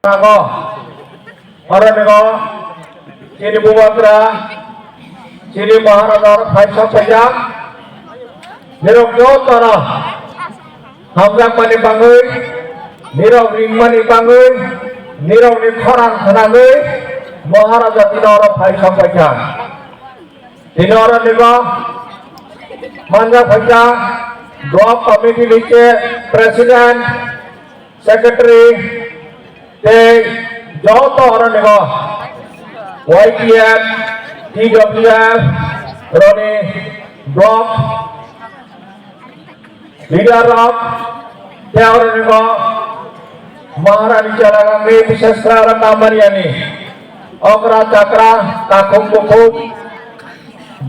Ako, orang ni Ciri Bubatra, Ciri Maharaja Faisal Pajak, Nirok Jotara, Hamzak Mani Bangui, Nirok Ring Mani Bangui, Nirok Ni Khorang Thanagui, Maharaja Tinora Faisal Pajak. Tinora Niba, Manja Pajak, Drop Committee Lice, President, Secretary, যত অরণ্য YPF, TWF, Roni block leader of অরণ্য মহারানী চালাগাঙ্গে বিশেষ করে নামারিয়ানি অকরা চাকরা কাকুম কুকুম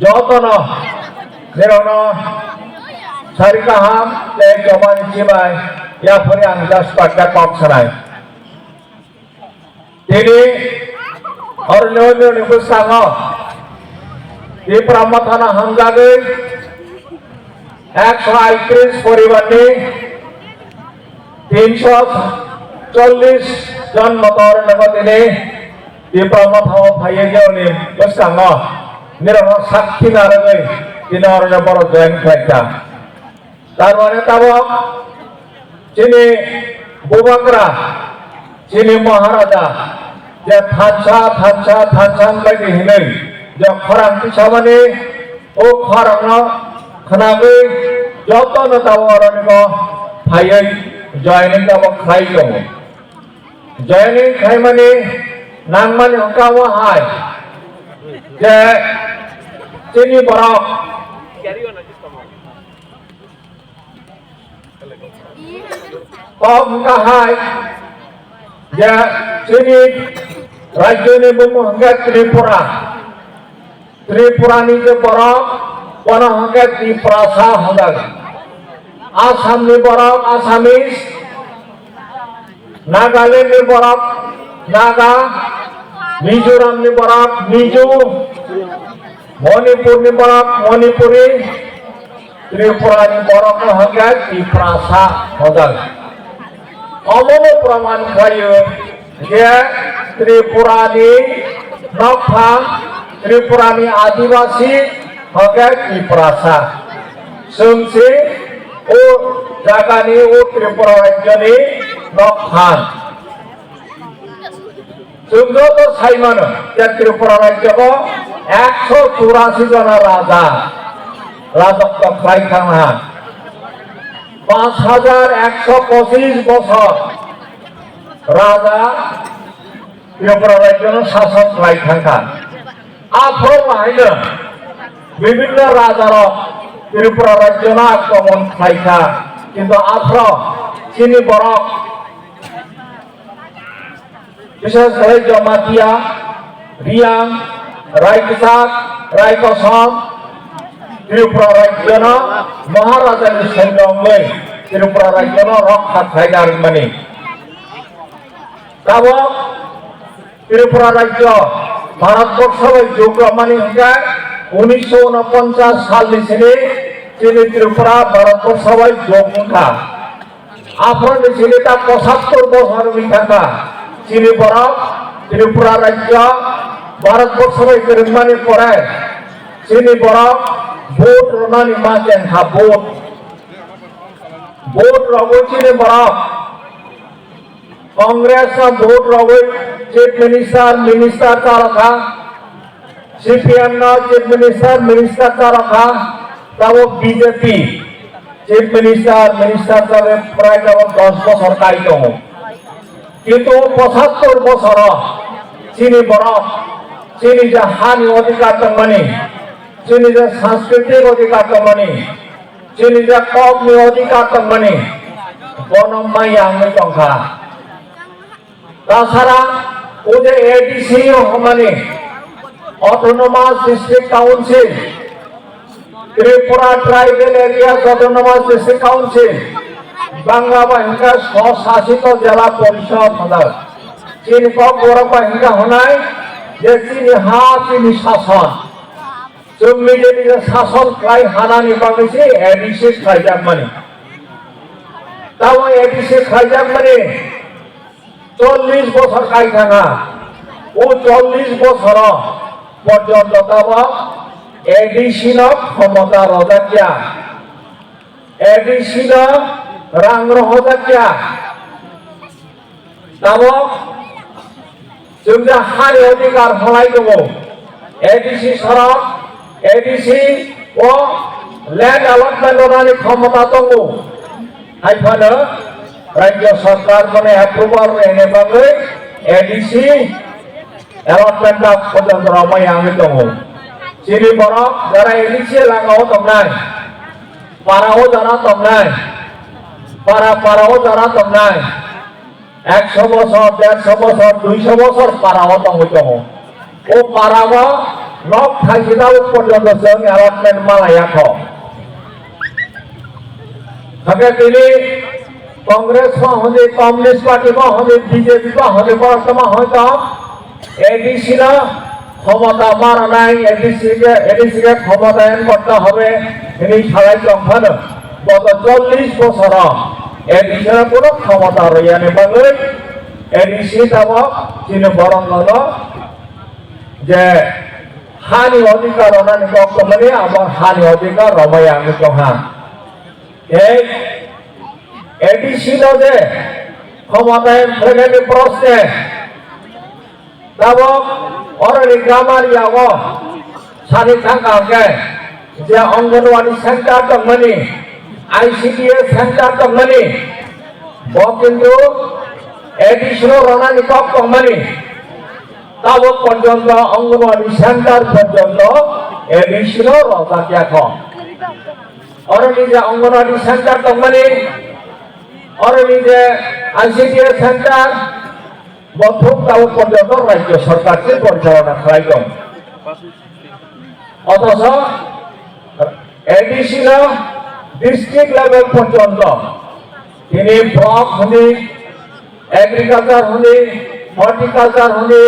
যত নিরন সারিকাহাম জমানি চিবাই ইয়াফরে আং just পাটকা কম সারায় Ini orangnya ni bersama di Pramatan Hamzage, 131 poribar ni 340 জন motor lebat ini di Pramatan Bhaiya ni bersama nirama sakti narangai ini orangnya baru join kerja. Tarwane tabok sini Bubakra, sini Maharaja. যে থানসা বাকি হিনে যে খরাং পিছামানে ও খরাং খনাগৈ যতন তাওয়ারনিক ফাইयै joining তাবক খাই দङ joining খাই মানে নাংমানি হকাও high যে চিনি বরক কম কাহাই যে চিনি রাজ্যনি বুমু হঙ্গে ত্রিপুরানি যে বরক কোন হঙ্গে ত্রিপুরাসা হঙ্গে আসামনি বরক আসামিস নাগাল্যান্ডনি বরক নাগা মিজোরামনি বরক মিজো মণিপুরনি বরক মণিপুরি ত্রিপুরানি বরক হঙ্গে ত্রিপুরাসা হঙ্গে অমনো প্রমাণ খাইयो যে ত্রিপুরানি নকফাং ত্রিপুরানি আদিবাসী হকে ত্রিপুরাসা जोंसे ও জায়গানি ও ত্রিপুরা রাজ্যনি নকফাং जोंनो तो साइमान যে ত্রিপুরা রাজ্যক 184 জন রাজা রাজত্ব খাইখানা 5125 বছর রাজা ত্রিপুরা রাজ্যের শাসক লাইথাঙ্কা আফ্রো মাইনো বিভিন্ন রাজার ত্রিপুরা রাজ্যের আক্রমণ খাইখা কিন্তু আফ্রো চিনি বরক বিশেষ করে জমাতিয়া রিয়াং রায়কসাক রায়কসম ত্রিপুরা রাজ্যের মহারাজার সৈন্যঙ্গৈ ত্রিপুরা রাজ্যের রক্ষা খাইনার মানে তাবক ত্রিপুরা রাজ্য ভারতবর্ষের যোগ্যমানি হঙ্গে 1949 সাল নিছিনি চিনি ত্রিপুরা ভারতবর্ষের যোগমুখা আফ্রো নিছিনি তা 75 বছর মিঠাকা চিনি বরক ত্রিপুরা রাজ্য ভারতবর্ষের যোগমানি পরে চিনি বরক ভোট রনানি মাছেন হা ভোট রগৈ চিনি বরক कांग्रेस भोट रगৈ चीफ मिनिस्टर का रखा सीपीएम चीफ मिनिस्टर का रखा तब बीजेपी चीफ मिनिस्टर का प्राय 10 बছর काई दङ किन्तु 75 বছর चिनी बरक चिनी जे हानि अधिकार दंमोन चिनी जे सांस्कृतिक अधिकार दंमोन चिनी जे ककनि अधिकार दंमोन गनमाय आंनि दंखा তাছাড়া ও যে এডিসি মানে autonomous district council Tripura tribal area autonomous district council Bangla বাহিনীর স্বশাসিত জেলা পরিষদ হনার চিনি বড় বাহিনী হনায় যে চিনি হা চিনি শাসন जोंनि जे शासन खाय हानानि बांगैसे एडिसि खायजाक माने ताव एडिसि खायजाक माने 40 বছর কাই থাকা ও 40 বছর পর্যন্ত তাব এডিসিন ক্ষমতা রজাকিয়া এডিসিন রাং রহজাকিয়া তাব जों दा हारि अधिकार हलाय दङ एडिसि सरक एडिसि ओ लैंड अलटमेंट होनानै क्षमता दङ हायफानो राज्य सरकार माने एप्रुवाल होनायनि बागै एडिसि अलटमेंट पर्यन्त रामायाङै दङ सिरि बरक जारा एडिसि लागाव दंनाय पाराव जारा दंनाय पाराव जारा दंनाय 100 বছর 150 বছর 200 বছর পারাও দङ ও পারাও নক থাইছিলাও পর্যন্ত जों अलटमेंट मालायाखौ থাকে তিনি কংগ্রেস হতে কমিউনিস্ট পার্টি হতে বিজেপি হতে বর্তমান হয়তো এডিসি না ক্ষমতা মারা নাই এডিসি কে ক্ষমতায়ন করতে হবে তিনি সবাই দংফানো গত 40 বছর এডিসি কোনো ক্ষমতা রইয়ানি বাগৈ এডিসি তাব যিনি বরঙ্গল যে হানি অধিকার অনানি বক্তব্যে আমার হানি অধিকার রমায়াঙ্গি দংহা এই এডিসি যে ক্ষমতায়ন ফেলেনি প্রশ্নে তাব অরনি গ্রামারিয়াগ সানি থাকা যে অঙ্গনওয়াড়ি সেন্টার দংমানি ICDS सेंटर दंमनि ब किन्तु एडिशनल रनानि कप दंमनि तब पर्यन्त अंगनवाड़ी सेंटर पर्यन्त एडिशनल रजाकियाख अरनि जे अंगनवाड़ी सेंटर दंमनि अरनि जे ICDS सेंटर बथुक तब पर्यन्त राज्य सरकार से परिचालना खालामदों अथच एडिशनल डिस्ट्रिक्ट लेवल पर्यन्त তিনি ব্লক হলে এগ্রিকালচার হলে হর্টিকালচার হলে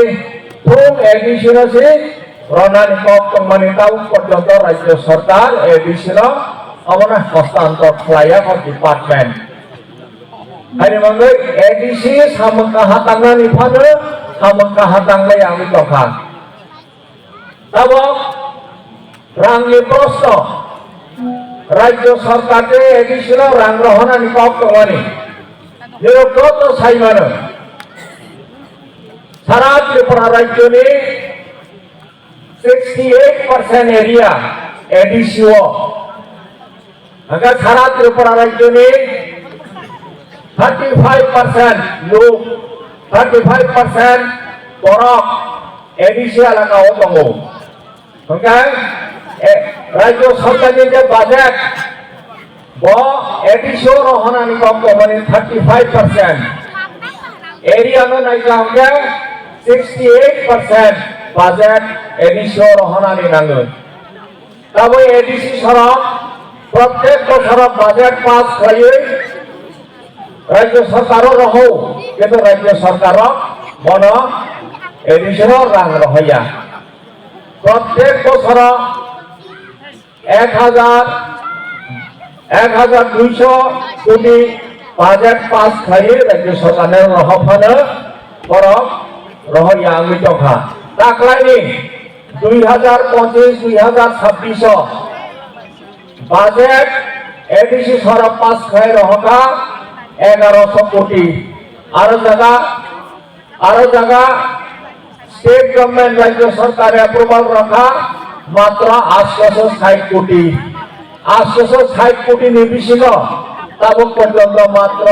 ফুল এডিশন আছে রনানি কক মানে তাও পর্যন্ত রাজ্য সরকার এডিশন অবনা হস্তান্তর খালায়া ডিপার্টমেন্ট আরে মানে এডিসি সামকা হাতাংনানি ফানো সামকা হাতাংলাই আমি দখা তব রাংনি প্রশ্ন राज्य सरकार के एडिशनल रां रहनानि कप दंमनि जेराव साइमानो सारा त्रिपुरा राज्यनि 68% एरिया एडिसिओ आगा सारा त्रिपुरा राज्यनि 35% लोक 35% बरक एडिसि एलाकाव दङ ओंखाय राज्य सरकार के बजेट वो एडिशो रहनानि कम दंमनि 35% एरिया नो नायजा होंगे 68% बजेट एडिशो रहनानि नांगो तब एडिसि सरक प्रत्येक बछर बजेट पास खालायो राज्य सरकार रहो किन्तु राज्य सरकार बन एडिशनल रां रहया प्रत्येक बछर 1200 कोटी बजेट पास खायो राज्य सरकार रहफानो बरक रहयाङै दंखा दाख्लैनि 2025-2026 बजेट एडिसि सरक पास खायो रहका 1100 कोटी आरो जगह स्टेट गवर्नमेंट राज्य सरकार अप्रूवल रखा मात्र 860 कोटी 860 कोटी निबिसिन तब पर्यन्त मात्र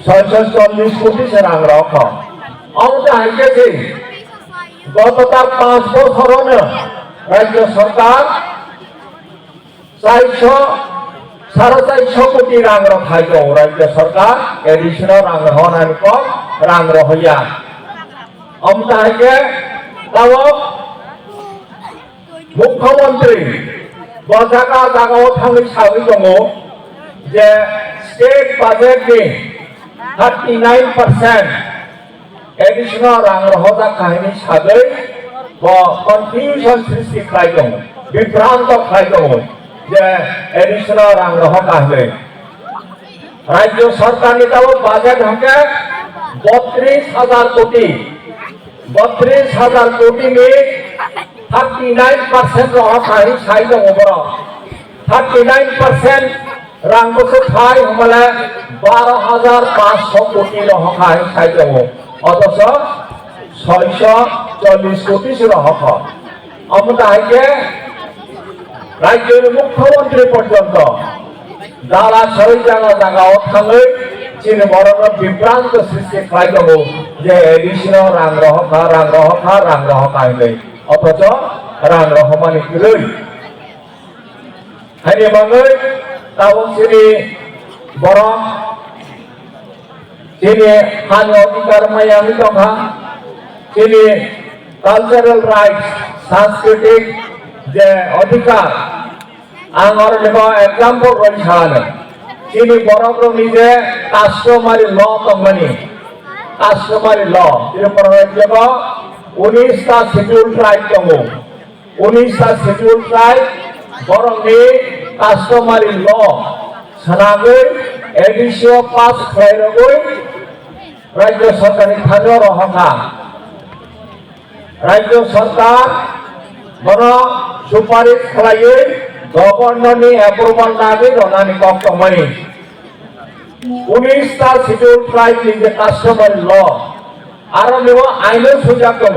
640 कोटी से रां रख अंत हाइके गत 5 बछरनो राज्य सरकार 450 कोटी रां रखाय दं राज्य सरकार एडिशनल रां रहनानि कम रां रहया अंत हाइके तब मुख्यमंत्री बजागा जागाव थाङै साबै दङ जे स्टेट बजेटनि 39% एडिशनल रां रहजाखायनि साबै कन्फ्यूजन सृष्टि खालामदों विभ्रांत खालामदों जे एडिशनल रां रहखाहै রাজ্য সরকার নিতাও বাজেট হকে 32,000 কোটি 32,000 কোটি में 39% रहाय साइ दङ बर 39% रांखौ खाय हमले 12,500 कोटी रहाय साइ दङ अथच 640 कोटी रहाय আমদাইকে রাজ্যের মুখ্যমন্ত্রী পর্যন্ত যারা সেই জায়গাও থাঙै চীন বড় বিভ্রান্ত সৃষ্টি খাইদङ যে এডিশনাল রাং রহকা হইनै অথচ রাং রহমানি গৈ হাইনি बाङै তাও সিনি বড় যিনি হানি অধিকার মায়ামি দंहा যিনি কালচারাল রাইটস सांस्कृतिक जे अधिकार आं और लेबा एग्जांपल रन छानो चीनी बर'फोरनि जे कास्टमारि ल दंमोन कास्टमारि ल त्रिपुरा राज्योआव 19टा शेड्यूल ट्राइब दङ 19टा शेड्यूल ट्राइब बर'नि कास्टमारि ल सोनाबै एडिसिय पास खालामगै राज्य सरकारनि थानो रहका राज्य सरकार बनो सुपारिश खालायो गवर्नरनि एप्रुवल नागै रनानि कक्टमनि 19टा शेड्यूल ट्राइब नि जे कास्टमारि ल आरो बेव आइनो सुजाग दङ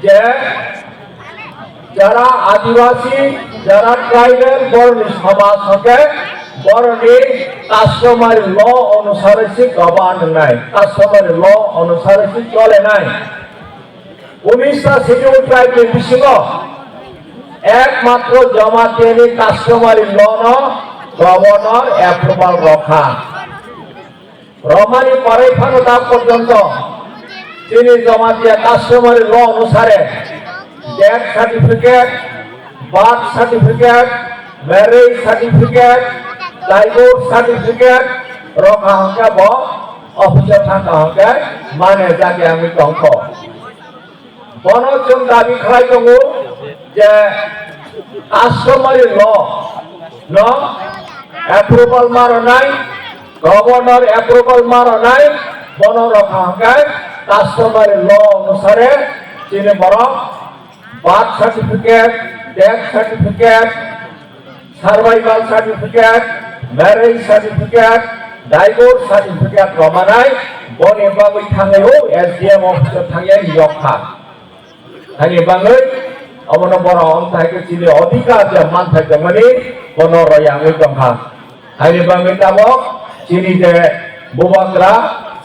जे যারা आदिवासी যারা ट्राइबल बर'नि समाज हके बर'नि कास्टमारि ल अनुसारै गवर्न नाय कास्टमारि ल अनुसारै चलेनाय 19टा शेड्यूल ट्राइब के बिसिङाव एकमात्र जमातियारि कास्टमारि ल गवर्नर एप्रुवल रखा रमानी परायफानो दा पर्यन्त তিনি जमातिया कास्टमारि ल अनुसारे death certificate birth certificate marriage certificate divorce certificate रखा हंके ब अफिसार थांका हंके माने जागे आंनि दंख बनो जों दाबि खालामदङ जे कास्टमारि ल न एप्रुवल मारनाय गवर्नर एप्रुवल मारनाय बनो रखा हंके कास्टमारि ल अनुसारे चीनी बर birth certificate death certificate survival certificate marriage certificate divorce certificate रमानाय बने बागै थाङैयो एसडीएम अफिसार थाङै यखा हानि बाङै अबनो बर' अन्थाइखौ चीनी अधिकार जे मानथाय दंमोन बनो रयाङै दंहा हानि बाङै दाबो चीनी जे बुबाग्रा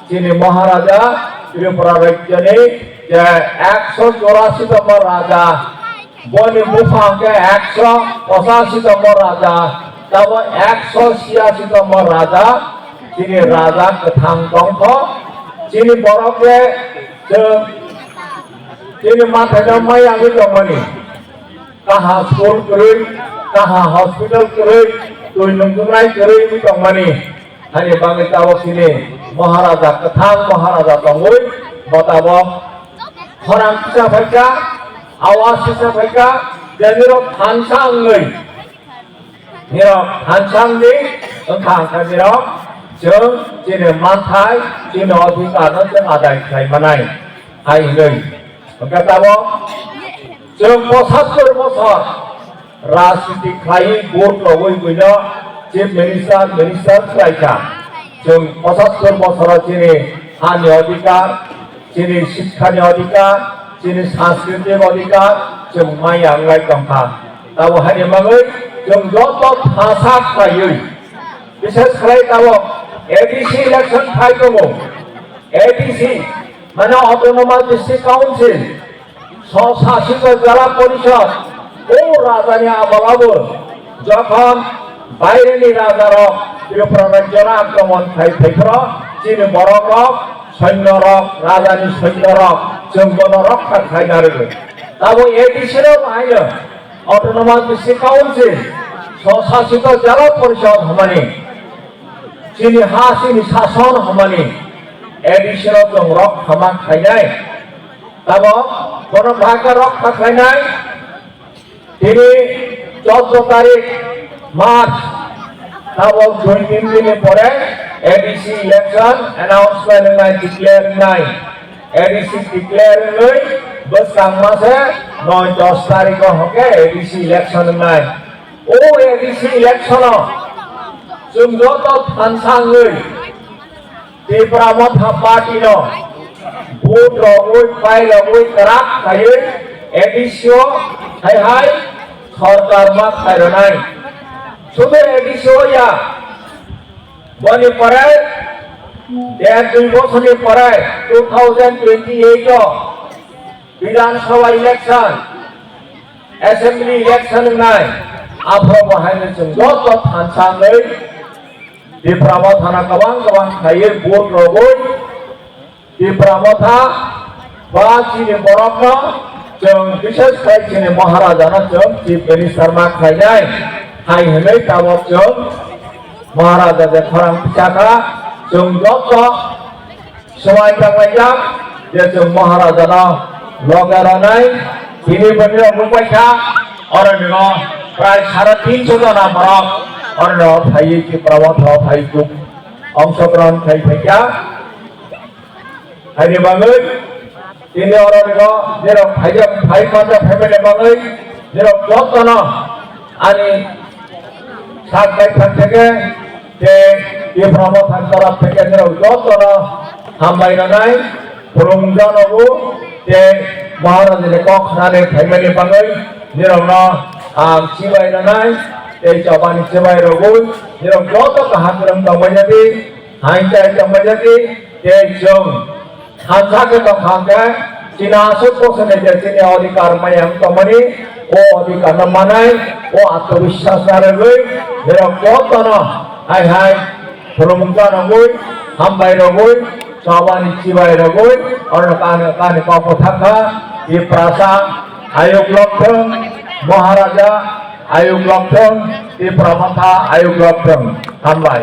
चीनी महाराजा त्रिपुरा राज्यनि जे 184तम राजा बनि बुफा के 185तम राजा तब 186तम राजा चीनी राजा गोथां दंख चीनी बर'के जों चीनी माथाय मायाङै दंमोन काहा स्कुल गरै काहा हस्पिटाल गरै दुइ नंगुनाय गरै दंमोन हानि बाङै दाबो चीनी महाराजा गोथां महाराजा दङै बताबो खरां फिसा फैका आवाज फिसा फैका जेनेरो थानसाङै निराव थानसांनि ओंखार निराव जों चीनी मानथाय चीनी अधिकार जों आदाय खालामनाय हायनै ओंखार दाबो जों 75 बोसोर राजनीति खालामो भोट लगैनो चिफ मिनिस्टार खालायखा जों 75 बोसोर चीनी हानि अधिकार चीनी शिक्षानि अधिकार चीनी सांस्कृतिक अधिकार जों मायाङै दंखा दाबो हानि बाङै जों जत भाषा खालायो विशेष खालाय दाबो एडीसी इलेक्शन फाइ दङ एडीसी माने अटोनोमास डिस्ट्रिक्ट काउन्सिल शासित जिला परिषद ও রাজানি আমলাবো যখন বাইরেনি রাজার त्रिपुरा राज्यर आक्रमण खाइफैफ्रा चीनी बर'क सैन्य रक राजानि सैन्य रक जों बन रक्षा खालामो दाबो एडिशनाव बाहायनो अटोनोमास डिस्ट्रिक्ट काउन्सिल स्वशासित जिला परिषद हमानी चीनी हा चीनी शासन हमानी एडिशनाव जों रक्षा खालामनाय दाबो बन भागा रक्षा खालामनाय তিনি 14 তারিখ মার্চ তাও 2 দিন পরে ADC election announcement này declare này ADC declare người besang masa nói cho stari ko hoke ADC election này ô ADC election chúng joto thansang người di Pramodha party no vote rogoi pai rogoi karak kai ADC hai সরকার মা খাইর নাই শুধু ADC ya বনি পরে 1-2 বছরের পরে 2028 বিধানসভা election assembly election নাই Afro বাহাইনো जों যত থানসাङै Pramodha गोबां खायो भोट रगoi Pramodha बा चिनि बरफनो जों बिसेस खायथिनि महाराजानो जों चिफ मिनिस्टार मा खायनाय हाय होनै दाबक जों महाराजा जे खरां पिसाखा जों जत समाय थांनायजों जे जों महाराजानो लगारानाय बिनि बनि बुंबायथा अरण्य प्राय 350 जना बरफ अरण्य थायो कि Pramodha थायो अंशग्रहण खायफैया हायनि बागै ini orang itu jerok hajam hai pada family bangai jerok jotana ani sak baik থেকে যে Pramodha taraf থেকে jerok jotana hambai nanai pulung janobu যে महाराज le kok nane family bangai jerok na sibai nanai এই jabani sibai rogu jerok joto kahatrang tamajati haintai tamajati যে jong Hansa ke tangkangke Cina supposene jadi अधिकार mayang tomani o अधिकार namanai o atobiswas naragoi derok jotana hai pulungka nagoi hambai nagoi sabani cibai nagoi orang kan kapotaka di prasa ayuk lokthong maharaja ayuk lokthong di Pramodha ayuk lokthong hambai